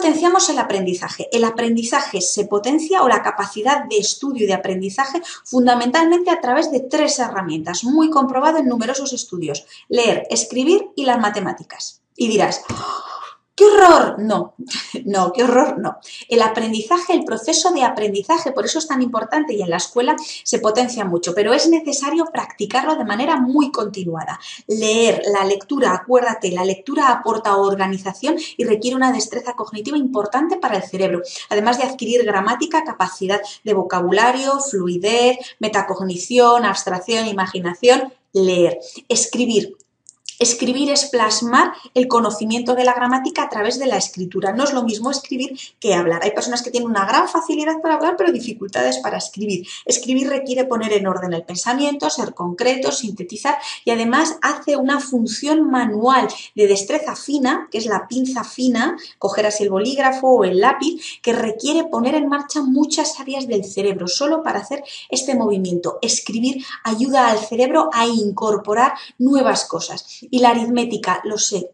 potenciamos el aprendizaje? El aprendizaje se potencia o la capacidad de estudio y de aprendizaje fundamentalmente a través de 3 herramientas, muy comprobado en numerosos estudios: leer, escribir y las matemáticas. Y dirás, ¡qué horror! No, no, qué horror no. El aprendizaje, el proceso de aprendizaje, por eso es tan importante y en la escuela se potencia mucho, pero es necesario practicarlo de manera muy continuada. Leer, la lectura, acuérdate, la lectura aporta organización y requiere una destreza cognitiva importante para el cerebro, además de adquirir gramática, capacidad de vocabulario, fluidez, metacognición, abstracción, imaginación. Leer, escribir. Escribir es plasmar el conocimiento de la gramática a través de la escritura. No es lo mismo escribir que hablar. Hay personas que tienen una gran facilidad para hablar, pero dificultades para escribir. Escribir requiere poner en orden el pensamiento, ser concreto, sintetizar y además hace una función manual de destreza fina, que es la pinza fina, coger así el bolígrafo o el lápiz, que requiere poner en marcha muchas áreas del cerebro solo para hacer este movimiento. Escribir ayuda al cerebro a incorporar nuevas cosas. Y la aritmética, lo sé.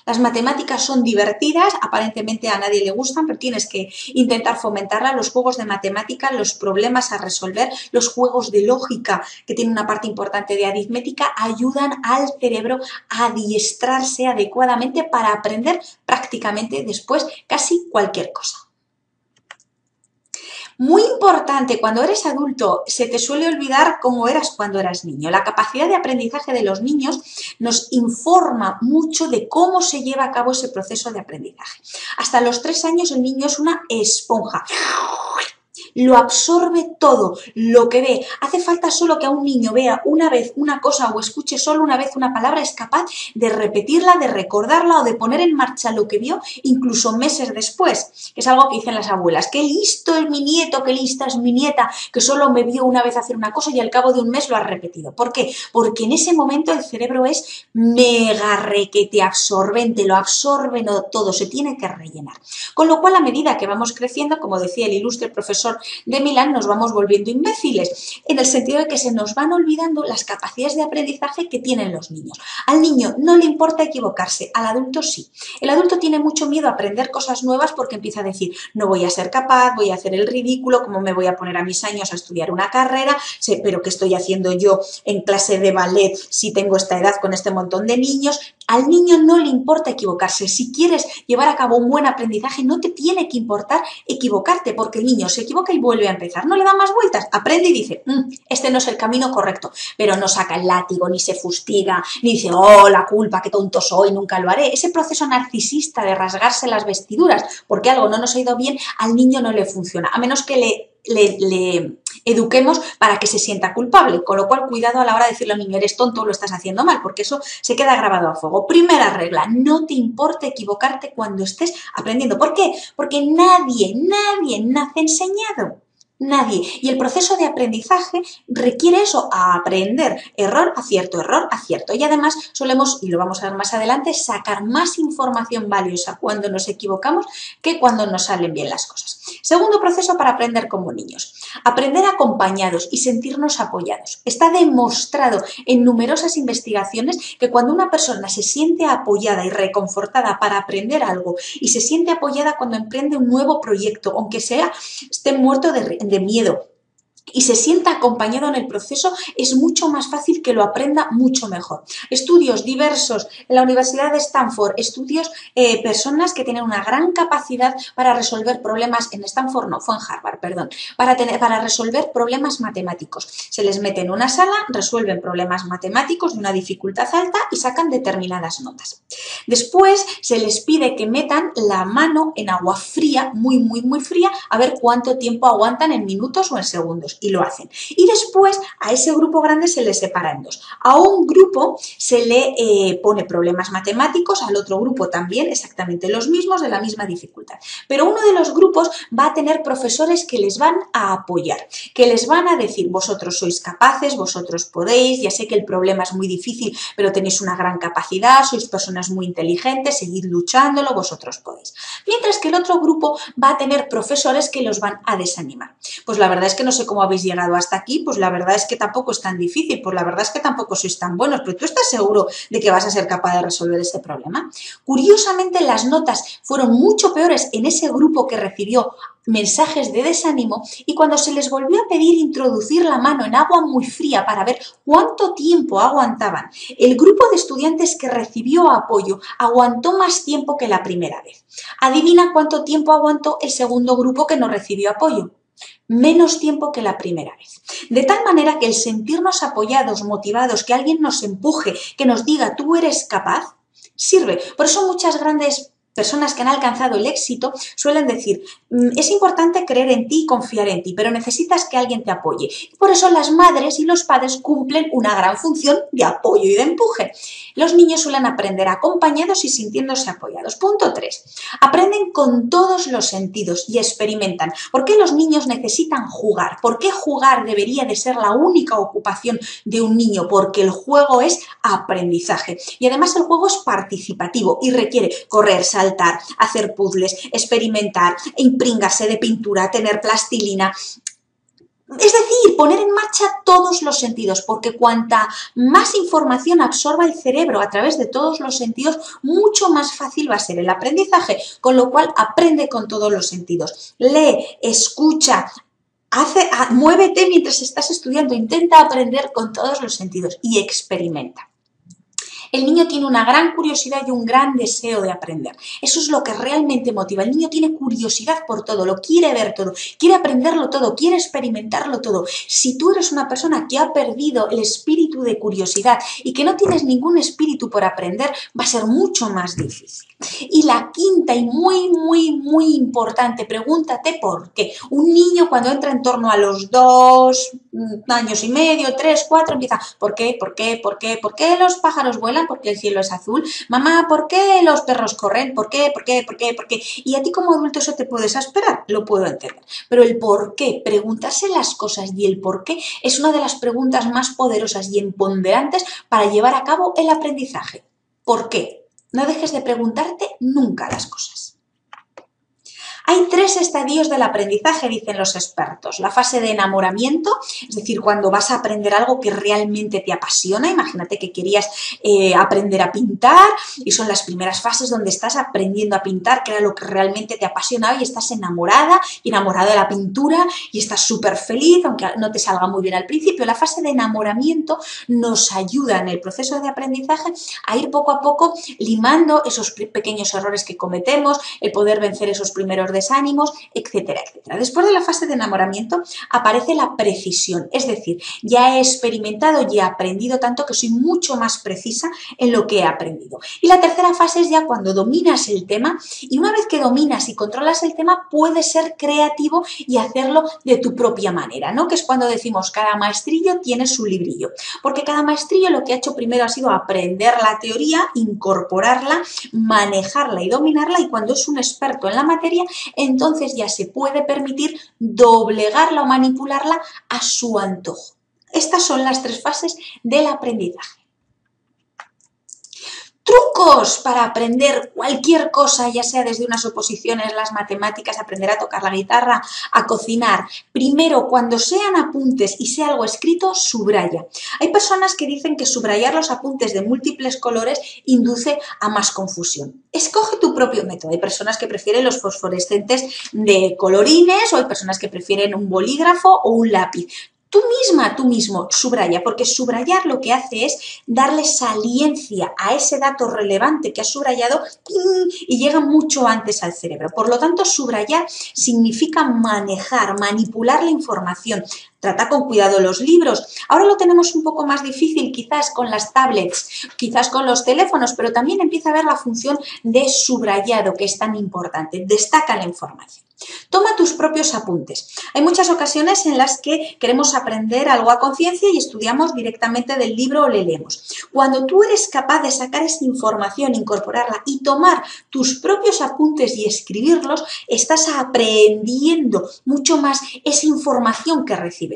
Las matemáticas son divertidas, aparentemente a nadie le gustan, pero tienes que intentar fomentarlas. Los juegos de matemática, los problemas a resolver, los juegos de lógica, que tienen una parte importante de aritmética, ayudan al cerebro a adiestrarse adecuadamente para aprender prácticamente después casi cualquier cosa. Muy importante, cuando eres adulto se te suele olvidar cómo eras cuando eras niño. La capacidad de aprendizaje de los niños nos informa mucho de cómo se lleva a cabo ese proceso de aprendizaje. Hasta los 3 años el niño es una esponja. Lo absorbe todo, lo que ve. Hace falta solo que a un niño vea una vez una cosa o escuche solo una vez una palabra, es capaz de repetirla, de recordarla o de poner en marcha lo que vio incluso meses después, que es algo que dicen las abuelas. ¡Qué listo es mi nieto, qué lista es mi nieta, que solo me vio una vez hacer una cosa y al cabo de un mes lo ha repetido! ¿Por qué? Porque en ese momento el cerebro es mega requete absorbente, lo absorbe todo, se tiene que rellenar. Con lo cual, a medida que vamos creciendo, como decía el ilustre profesor de Milán, nos vamos volviendo imbéciles, en el sentido de que se nos van olvidando las capacidades de aprendizaje que tienen los niños. Al niño no le importa equivocarse, al adulto sí. El adulto tiene mucho miedo a aprender cosas nuevas porque empieza a decir, no voy a ser capaz, voy a hacer el ridículo, ¿cómo me voy a poner a mis años a estudiar una carrera? Pero ¿qué estoy haciendo yo en clase de ballet si tengo esta edad con este montón de niños? Al niño no le importa equivocarse. Si quieres llevar a cabo un buen aprendizaje, no te tiene que importar equivocarte, porque el niño se equivoca y vuelve a empezar. No le da más vueltas, aprende y dice, este no es el camino correcto, pero no saca el látigo, ni se fustiga, ni dice, oh, la culpa, qué tonto soy, nunca lo haré. Ese proceso narcisista de rasgarse las vestiduras porque algo no nos ha ido bien, al niño no le funciona, a menos que le eduquemos para que se sienta culpable, con lo cual cuidado a la hora de decirle al niño, eres tonto, lo estás haciendo mal, porque eso se queda grabado a fuego. Primera regla, no te importe equivocarte cuando estés aprendiendo. ¿Por qué? Porque nadie nace enseñado. Nadie. Y el proceso de aprendizaje requiere eso, a aprender, error, acierto, y además solemos, y lo vamos a ver más adelante, sacar más información valiosa cuando nos equivocamos que cuando nos salen bien las cosas. Segundo proceso para aprender como niños, aprender acompañados y sentirnos apoyados. Está demostrado en numerosas investigaciones que cuando una persona se siente apoyada y reconfortada para aprender algo y se siente apoyada cuando emprende un nuevo proyecto, aunque esté muerto de miedo, y se sienta acompañado en el proceso, es mucho más fácil que lo aprenda mucho mejor. Estudios diversos en la Universidad de Stanford, estudios, personas que tienen una gran capacidad para resolver problemas, en Stanford no, fue en Harvard, perdón, para resolver problemas matemáticos. Se les mete en una sala, resuelven problemas matemáticos de una dificultad alta y sacan determinadas notas. Después se les pide que metan la mano en agua fría, muy fría, a ver cuánto tiempo aguantan en minutos o en segundos. Y lo hacen. Y después a ese grupo grande se le separa en dos. A un grupo se le pone problemas matemáticos, al otro grupo también exactamente los mismos, de la misma dificultad. Pero uno de los grupos va a tener profesores que les van a apoyar, que les van a decir, vosotros sois capaces, vosotros podéis, ya sé que el problema es muy difícil, pero tenéis una gran capacidad, sois personas muy inteligentes, seguid luchándolo, vosotros podéis. Mientras que el otro grupo va a tener profesores que los van a desanimar. Pues la verdad es que no sé cómo habéis llegado hasta aquí, pues la verdad es que tampoco es tan difícil, pues la verdad es que tampoco sois tan buenos, pero ¿tú estás seguro de que vas a ser capaz de resolver ese problema? Curiosamente, las notas fueron mucho peores en ese grupo que recibió mensajes de desánimo, y cuando se les volvió a pedir introducir la mano en agua muy fría para ver cuánto tiempo aguantaban, el grupo de estudiantes que recibió apoyo aguantó más tiempo que la primera vez. Adivina cuánto tiempo aguantó el segundo grupo que no recibió apoyo. Menos tiempo que la primera vez. De tal manera que el sentirnos apoyados, motivados, que alguien nos empuje, que nos diga tú eres capaz, sirve. Por eso muchas grandes personas que han alcanzado el éxito suelen decir, es importante creer en ti y confiar en ti, pero necesitas que alguien te apoye. Por eso las madres y los padres cumplen una gran función de apoyo y de empuje. Los niños suelen aprender acompañados y sintiéndose apoyados. Punto 3. Aprenden con todos los sentidos y experimentan. ¿Por qué los niños necesitan jugar? ¿Por qué jugar debería de ser la única ocupación de un niño? Porque el juego es aprendizaje. Y además el juego es participativo y requiere correr, saltar, hacer puzzles, experimentar, impringarse de pintura, tener plastilina. Es decir, poner en marcha todos los sentidos, porque cuanta más información absorba el cerebro a través de todos los sentidos, mucho más fácil va a ser el aprendizaje, con lo cual aprende con todos los sentidos. Lee, escucha, muévete mientras estás estudiando, intenta aprender con todos los sentidos y experimenta. El niño tiene una gran curiosidad y un gran deseo de aprender. Eso es lo que realmente motiva. El niño tiene curiosidad por todo, lo quiere ver todo, quiere aprenderlo todo, quiere experimentarlo todo. Si tú eres una persona que ha perdido el espíritu de curiosidad y que no tienes ningún espíritu por aprender, va a ser mucho más difícil. Y la quinta y muy importante, pregúntate por qué. Un niño cuando entra en torno a los 2 años y medio, 3, 4, empieza, ¿por qué? ¿Por qué? ¿Por qué? ¿Por qué los pájaros vuelan? ¿Por qué el cielo es azul? Mamá, ¿por qué los perros corren? ¿Por qué? ¿Por qué? ¿Por qué? ¿Por qué? Y a ti como adulto eso te puede exasperar, lo puedo entender. Pero el por qué, preguntarse las cosas y el por qué es una de las preguntas más poderosas y empoderantes para llevar a cabo el aprendizaje. ¿Por qué? No dejes de preguntarte nunca las cosas. Hay 3 estadios del aprendizaje, dicen los expertos. La fase de enamoramiento, es decir, cuando vas a aprender algo que realmente te apasiona. Imagínate que querías aprender a pintar y son las primeras fases donde estás aprendiendo a pintar, que era lo que realmente te apasionaba y estás enamorada y enamorada de la pintura y estás súper feliz, aunque no te salga muy bien al principio. La fase de enamoramiento nos ayuda en el proceso de aprendizaje a ir poco a poco limando esos pequeños errores que cometemos, el poder vencer esos primeros desánimos, etcétera, etcétera. Después de la fase de enamoramiento aparece la precisión, es decir, ya he experimentado y he aprendido tanto que soy mucho más precisa en lo que he aprendido. Y la tercera fase es ya cuando dominas el tema, y una vez que dominas y controlas el tema, puedes ser creativo y hacerlo de tu propia manera, ¿no? Que es cuando decimos cada maestrillo tiene su librillo, porque cada maestrillo lo que ha hecho primero ha sido aprender la teoría, incorporarla, manejarla y dominarla, y cuando es un experto en la materia, entonces ya se puede permitir doblegarla o manipularla a su antojo. Estas son las 3 fases del aprendizaje. Trucos para aprender cualquier cosa, ya sea desde unas oposiciones, las matemáticas, aprender a tocar la guitarra, a cocinar. Primero, cuando sean apuntes y sea algo escrito, subraya. Hay personas que dicen que subrayar los apuntes de múltiples colores induce a más confusión. Escoge tu propio método. Hay personas que prefieren los fosforescentes de colorines, o hay personas que prefieren un bolígrafo o un lápiz. Tú mismo, subraya, porque subrayar lo que hace es darle saliencia a ese dato relevante que has subrayado y llega mucho antes al cerebro. Por lo tanto, subrayar significa manejar, manipular la información. Trata con cuidado los libros. Ahora lo tenemos un poco más difícil, quizás con las tablets, quizás con los teléfonos, pero también empieza a ver la función de subrayado, que es tan importante. Destaca la información. Toma tus propios apuntes. Hay muchas ocasiones en las que queremos aprender algo a conciencia y estudiamos directamente del libro o le leemos. Cuando tú eres capaz de sacar esa información, incorporarla y tomar tus propios apuntes y escribirlos, estás aprendiendo mucho más esa información que recibes.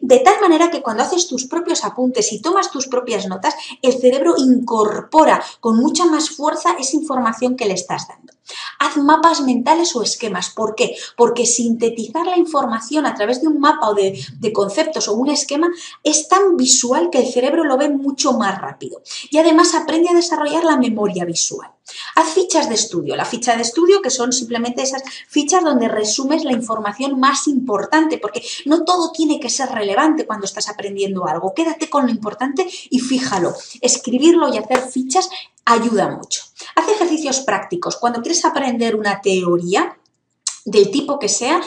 De tal manera que cuando haces tus propios apuntes y tomas tus propias notas, el cerebro incorpora con mucha más fuerza esa información que le estás dando. Haz mapas mentales o esquemas. ¿Por qué? Porque sintetizar la información a través de un mapa o de conceptos o un esquema es tan visual que el cerebro lo ve mucho más rápido. Y además aprende a desarrollar la memoria visual. Haz fichas de estudio. La ficha de estudio, que son simplemente esas fichas donde resumes la información más importante, porque no todo tiene que ser relevante cuando estás aprendiendo algo. Quédate con lo importante y fíjalo. Escribirlo y hacer fichas ayuda mucho. Haz ejercicios prácticos. Cuando quieres aprender una teoría, del tipo que sea,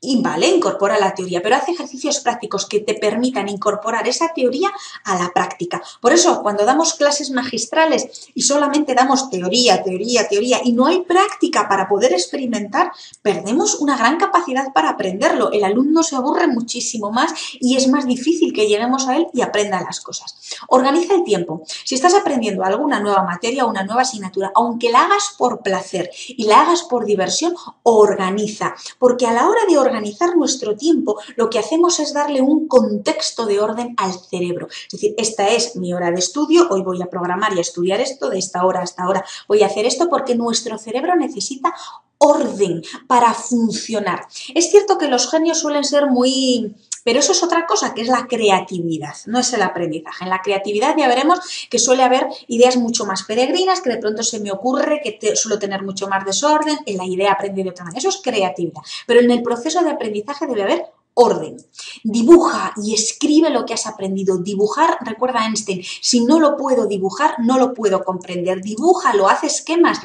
y vale, incorpora la teoría, pero haz ejercicios prácticos que te permitan incorporar esa teoría a la práctica. Por eso, cuando damos clases magistrales y solamente damos teoría, teoría, teoría y no hay práctica para poder experimentar, perdemos una gran capacidad para aprenderlo. El alumno se aburre muchísimo más y es más difícil que lleguemos a él y aprenda las cosas. Organiza el tiempo. Si estás aprendiendo alguna nueva materia o una nueva asignatura, aunque la hagas por placer y la hagas por diversión, organiza, porque a la hora de organizar nuestro tiempo, lo que hacemos es darle un contexto de orden al cerebro. Es decir, esta es mi hora de estudio, hoy voy a programar y a estudiar esto, de esta hora a esta hora voy a hacer esto, porque nuestro cerebro necesita orden para funcionar. Es cierto que los genios suelen ser muy... Pero eso es otra cosa, que es la creatividad, no es el aprendizaje. En la creatividad ya veremos que suele haber ideas mucho más peregrinas, que de pronto se me ocurre, que suelo tener mucho más desorden, en la idea aprende de otra manera. Eso es creatividad. Pero en el proceso de aprendizaje debe haber orden. Dibuja y escribe lo que has aprendido. Dibujar, recuerda Einstein, si no lo puedo dibujar, no lo puedo comprender. Dibújalo, haz esquemas.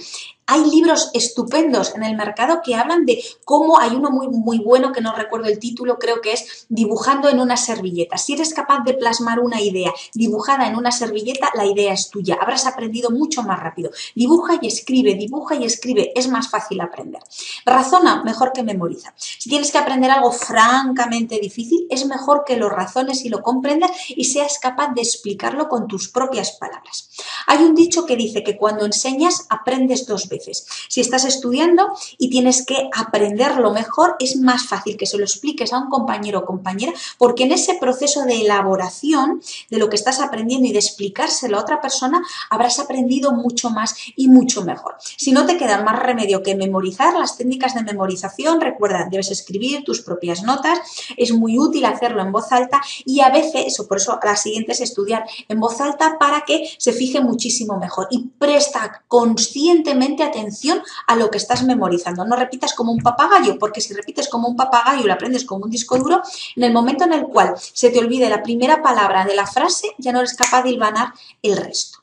Hay libros estupendos en el mercado que hablan de cómo, hay uno muy bueno que no recuerdo el título, creo que es Dibujando en una servilleta. Si eres capaz de plasmar una idea dibujada en una servilleta, la idea es tuya. Habrás aprendido mucho más rápido. Dibuja y escribe, es más fácil aprender. Razona mejor que memoriza. Si tienes que aprender algo francamente difícil, es mejor que lo razones y lo comprendas y seas capaz de explicarlo con tus propias palabras. Hay un dicho que dice que cuando enseñas, aprendes dos veces. Si estás estudiando y tienes que aprenderlo mejor, es más fácil que se lo expliques a un compañero o compañera, porque en ese proceso de elaboración de lo que estás aprendiendo y de explicárselo a otra persona, habrás aprendido mucho más y mucho mejor. Si no te queda más remedio que memorizar, las técnicas de memorización, recuerda, debes escribir tus propias notas, es muy útil hacerlo en voz alta y a veces, por eso la siguiente es estudiar en voz alta para que se fije muchísimo mejor y presta conscientemente atención a lo que estás memorizando. No repitas como un papagayo, porque si repites como un papagayo y lo aprendes como un disco duro, en el momento en el cual se te olvide la primera palabra de la frase, ya no eres capaz de hilvanar el resto.